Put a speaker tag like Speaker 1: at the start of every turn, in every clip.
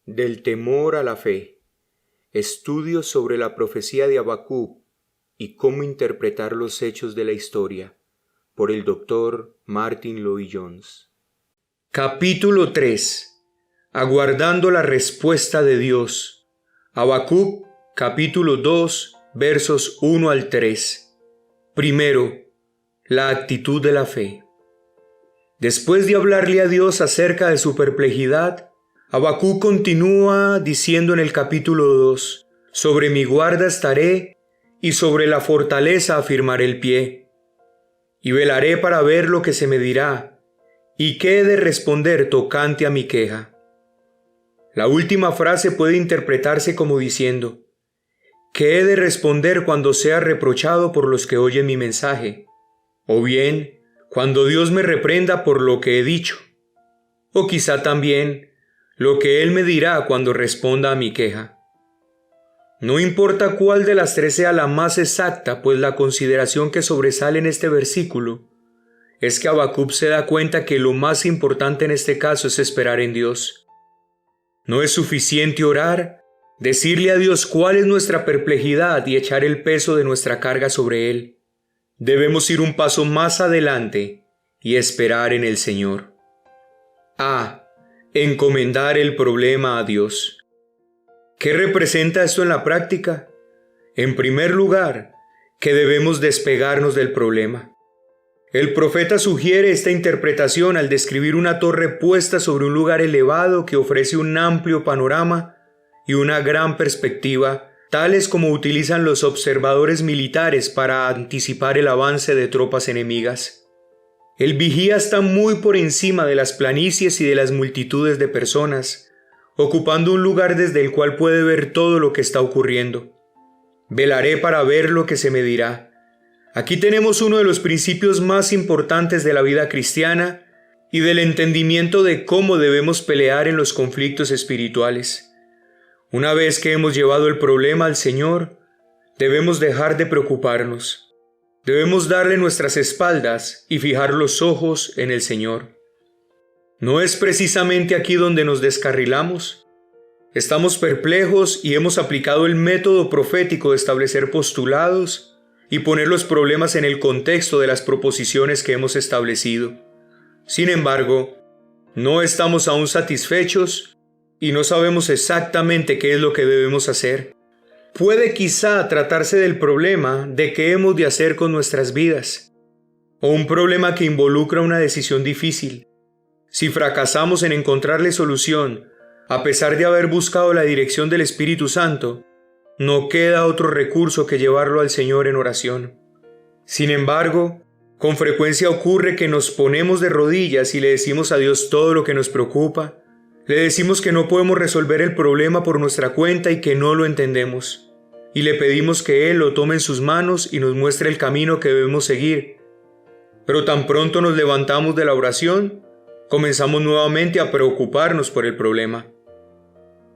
Speaker 1: Del temor a la fe. Estudios sobre la profecía de Habacuc y cómo interpretar los hechos de la historia, por el Dr. Martyn Lloyd-Jones. Capítulo 3. Aguardando la respuesta de Dios. Habacuc, capítulo 2, versos 1 al 3. Primero, la actitud de la fe. Después de hablarle a Dios acerca de su perplejidad, Habacuc continúa diciendo en el capítulo 2, sobre mi guarda estaré y sobre la fortaleza afirmaré el pie. Y velaré para ver lo que se me dirá, y qué he de responder tocante a mi queja. La última frase puede interpretarse como diciendo, ¿qué he de responder cuando sea reprochado por los que oyen mi mensaje? O bien, cuando Dios me reprenda por lo que he dicho. O quizá también, lo que Él me dirá cuando responda a mi queja. No importa cuál de las tres sea la más exacta, pues la consideración que sobresale en este versículo es que Habacuc se da cuenta que lo más importante en este caso es esperar en Dios. No es suficiente orar, decirle a Dios cuál es nuestra perplejidad y echar el peso de nuestra carga sobre Él. Debemos ir un paso más adelante y esperar en el Señor. Encomendar el problema a Dios. ¿Qué representa esto en la práctica? En primer lugar, que debemos despegarnos del problema. El profeta sugiere esta interpretación al describir una torre puesta sobre un lugar elevado que ofrece un amplio panorama y una gran perspectiva, tales como utilizan los observadores militares para anticipar el avance de tropas enemigas. El vigía está muy por encima de las planicies y de las multitudes de personas, ocupando un lugar desde el cual puede ver todo lo que está ocurriendo. Velaré para ver lo que se me dirá. Aquí tenemos uno de los principios más importantes de la vida cristiana y del entendimiento de cómo debemos pelear en los conflictos espirituales. Una vez que hemos llevado el problema al Señor, debemos dejar de preocuparnos. Debemos darle nuestras espaldas y fijar los ojos en el Señor. ¿No es precisamente aquí donde nos descarrilamos? Estamos perplejos y hemos aplicado el método profético de establecer postulados y poner los problemas en el contexto de las proposiciones que hemos establecido. Sin embargo, no estamos aún satisfechos y no sabemos exactamente qué es lo que debemos hacer. Puede quizá tratarse del problema de qué hemos de hacer con nuestras vidas, o un problema que involucra una decisión difícil. Si fracasamos en encontrarle solución, a pesar de haber buscado la dirección del Espíritu Santo, no queda otro recurso que llevarlo al Señor en oración. Sin embargo, con frecuencia ocurre que nos ponemos de rodillas y le decimos a Dios todo lo que nos preocupa. Le decimos que no podemos resolver el problema por nuestra cuenta y que no lo entendemos. Y le pedimos que Él lo tome en sus manos y nos muestre el camino que debemos seguir. Pero tan pronto nos levantamos de la oración, comenzamos nuevamente a preocuparnos por el problema.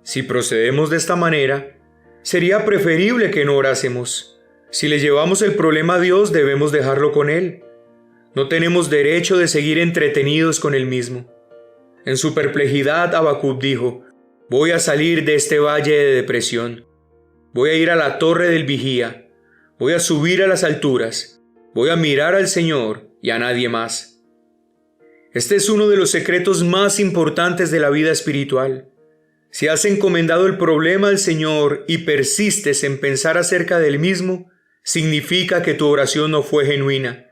Speaker 1: Si procedemos de esta manera, sería preferible que no orásemos. Si le llevamos el problema a Dios, debemos dejarlo con Él. No tenemos derecho de seguir entretenidos con Él mismo. En su perplejidad, Habacuc dijo, voy a salir de este valle de depresión. Voy a ir a la torre del vigía. Voy a subir a las alturas. Voy a mirar al Señor y a nadie más. Este es uno de los secretos más importantes de la vida espiritual. Si has encomendado el problema al Señor y persistes en pensar acerca del mismo, significa que tu oración no fue genuina.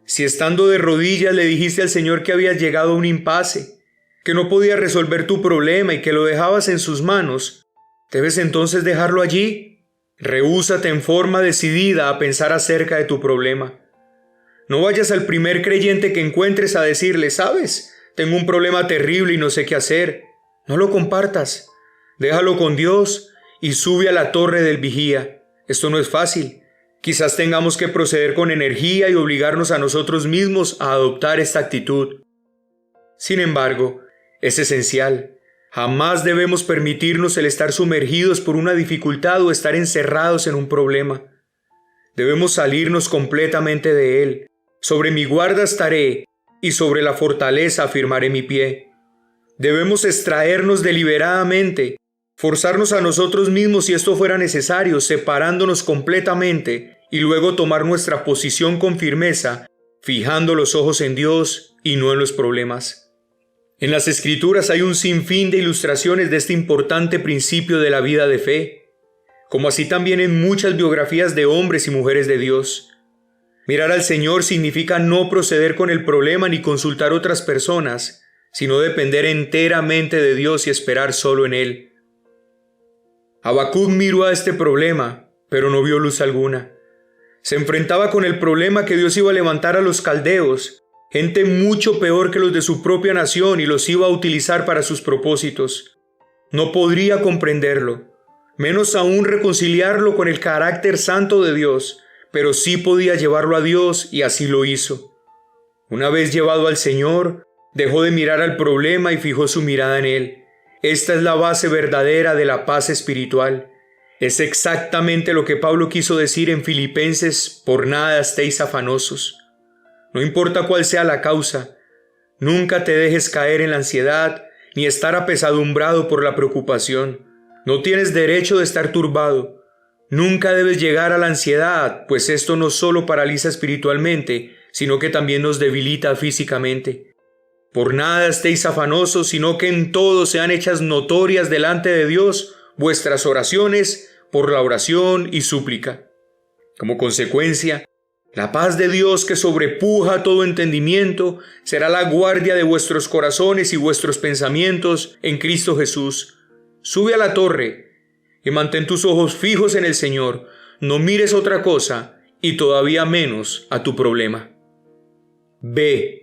Speaker 1: Si estando de rodillas le dijiste al Señor que habías llegado a un impasse, que no podía resolver tu problema y que lo dejabas en sus manos, ¿debes entonces dejarlo allí? Rehúsate en forma decidida a pensar acerca de tu problema. No vayas al primer creyente que encuentres a decirle, ¿sabes? Tengo un problema terrible y no sé qué hacer. No lo compartas. Déjalo con Dios y sube a la torre del vigía. Esto no es fácil. Quizás tengamos que proceder con energía y obligarnos a nosotros mismos a adoptar esta actitud. Sin embargo, es esencial. Jamás debemos permitirnos el estar sumergidos por una dificultad o estar encerrados en un problema. Debemos salirnos completamente de él. Sobre mi guarda estaré y sobre la fortaleza afirmaré mi pie. Debemos extraernos deliberadamente, forzarnos a nosotros mismos si esto fuera necesario, separándonos completamente y luego tomar nuestra posición con firmeza, fijando los ojos en Dios y no en los problemas. En las Escrituras hay un sinfín de ilustraciones de este importante principio de la vida de fe, como así también en muchas biografías de hombres y mujeres de Dios. Mirar al Señor significa no proceder con el problema ni consultar otras personas, sino depender enteramente de Dios y esperar solo en Él. Habacuc miró a este problema, pero no vio luz alguna. Se enfrentaba con el problema que Dios iba a levantar a los caldeos, gente mucho peor que los de su propia nación, y los iba a utilizar para sus propósitos. No podría comprenderlo, menos aún reconciliarlo con el carácter santo de Dios, pero sí podía llevarlo a Dios y así lo hizo. Una vez llevado al Señor, dejó de mirar al problema y fijó su mirada en Él. Esta es la base verdadera de la paz espiritual. Es exactamente lo que Pablo quiso decir en Filipenses: por nada estéis afanosos. No importa cuál sea la causa, nunca te dejes caer en la ansiedad ni estar apesadumbrado por la preocupación. No tienes derecho de estar turbado. Nunca debes llegar a la ansiedad, pues esto no solo paraliza espiritualmente, sino que también nos debilita físicamente. Por nada estéis afanosos, sino que en todo sean hechas notorias delante de Dios vuestras oraciones por la oración y súplica. Como consecuencia, la paz de Dios, que sobrepuja todo entendimiento, será la guardia de vuestros corazones y vuestros pensamientos en Cristo Jesús. Sube a la torre y mantén tus ojos fijos en el Señor. No mires otra cosa y todavía menos a tu problema. B.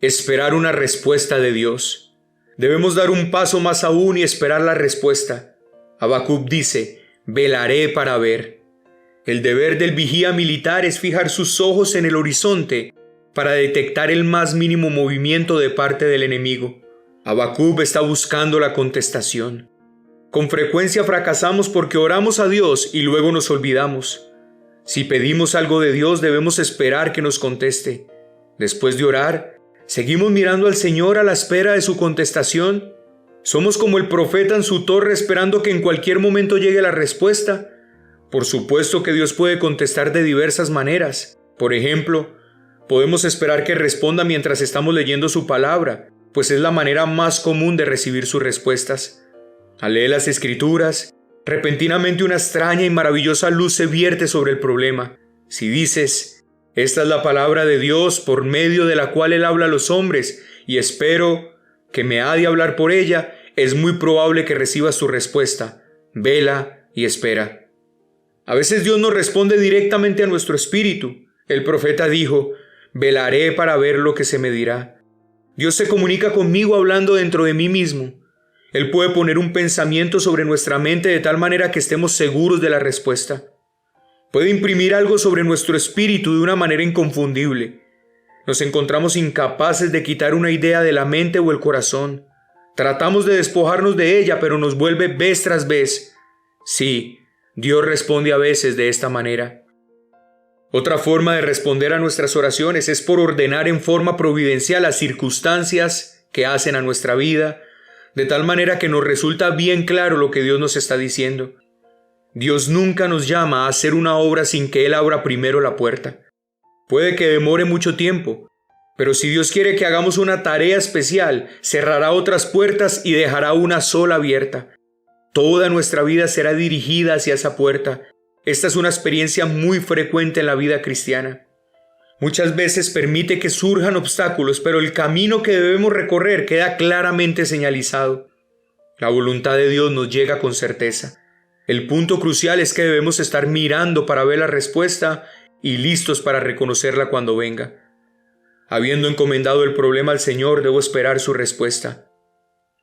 Speaker 1: Esperar una respuesta de Dios. Debemos dar un paso más aún y esperar la respuesta. Habacuc dice: velaré para ver. El deber del vigía militar es fijar sus ojos en el horizonte para detectar el más mínimo movimiento de parte del enemigo. Habacuc está buscando la contestación. Con frecuencia fracasamos porque oramos a Dios y luego nos olvidamos. Si pedimos algo de Dios, debemos esperar que nos conteste. Después de orar, ¿seguimos mirando al Señor a la espera de su contestación? ¿Somos como el profeta en su torre esperando que en cualquier momento llegue la respuesta? Por supuesto que Dios puede contestar de diversas maneras. Por ejemplo, podemos esperar que responda mientras estamos leyendo su palabra, pues es la manera más común de recibir sus respuestas. Al leer las Escrituras, repentinamente una extraña y maravillosa luz se vierte sobre el problema. Si dices: esta es la palabra de Dios por medio de la cual Él habla a los hombres, y espero que me ha de hablar por ella, es muy probable que recibas tu respuesta. Vela y espera. A veces Dios nos responde directamente a nuestro espíritu. El profeta dijo: velaré para ver lo que se me dirá. Dios se comunica conmigo hablando dentro de mí mismo. Él puede poner un pensamiento sobre nuestra mente de tal manera que estemos seguros de la respuesta. Puede imprimir algo sobre nuestro espíritu de una manera inconfundible. Nos encontramos incapaces de quitar una idea de la mente o el corazón. Tratamos de despojarnos de ella, pero nos vuelve vez tras vez. Sí, Dios responde a veces de esta manera. Otra forma de responder a nuestras oraciones es por ordenar en forma providencial las circunstancias que hacen a nuestra vida, de tal manera que nos resulta bien claro lo que Dios nos está diciendo. Dios nunca nos llama a hacer una obra sin que Él abra primero la puerta. Puede que demore mucho tiempo, pero si Dios quiere que hagamos una tarea especial, cerrará otras puertas y dejará una sola abierta. Toda nuestra vida será dirigida hacia esa puerta. Esta es una experiencia muy frecuente en la vida cristiana. Muchas veces permite que surjan obstáculos, pero el camino que debemos recorrer queda claramente señalizado. La voluntad de Dios nos llega con certeza. El punto crucial es que debemos estar mirando para ver la respuesta y listos para reconocerla cuando venga. Habiendo encomendado el problema al Señor, debo esperar su respuesta.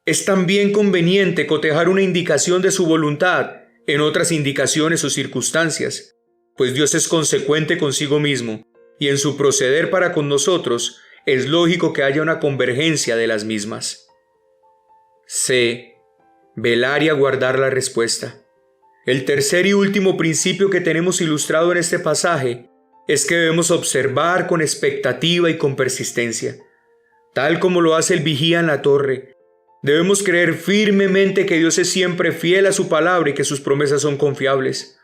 Speaker 1: Es también conveniente cotejar una indicación de su voluntad en otras indicaciones o circunstancias, pues Dios es consecuente consigo mismo, y en su proceder para con nosotros es lógico que haya una convergencia de las mismas. C. Velar y aguardar la respuesta. El tercer y último principio que tenemos ilustrado en este pasaje es que debemos observar con expectativa y con persistencia. Tal como lo hace el vigía en la torre, Debemos creer firmemente que Dios es siempre fiel a su palabra y que sus promesas son confiables.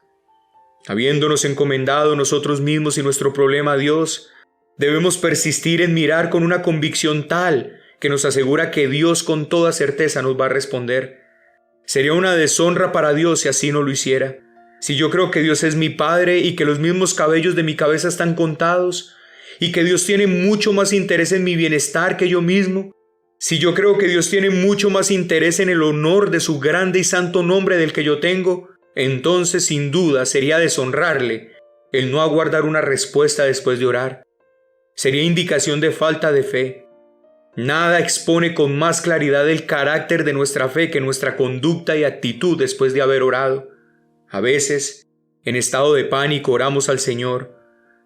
Speaker 1: Habiéndonos encomendado nosotros mismos y nuestro problema a Dios, debemos persistir en mirar con una convicción tal que nos asegura que Dios con toda certeza nos va a responder. Sería una deshonra para Dios si así no lo hiciera. Si yo creo que Dios es mi Padre y que los mismos cabellos de mi cabeza están contados, y que Dios tiene mucho más interés en mi bienestar que yo mismo, si yo creo que Dios tiene mucho más interés en el honor de su grande y santo nombre del que yo tengo, entonces sin duda sería deshonrarle el no aguardar una respuesta después de orar. Sería indicación de falta de fe. Nada expone con más claridad el carácter de nuestra fe que nuestra conducta y actitud después de haber orado. A veces, en estado de pánico, oramos al Señor.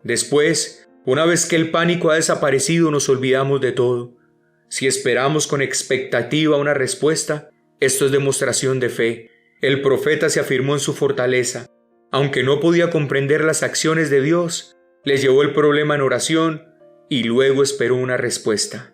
Speaker 1: Después, una vez que el pánico ha desaparecido, nos olvidamos de todo. Si esperamos con expectativa una respuesta, esto es demostración de fe. El profeta se afirmó en su fortaleza. Aunque no podía comprender las acciones de Dios, les llevó el problema en oración y luego esperó una respuesta.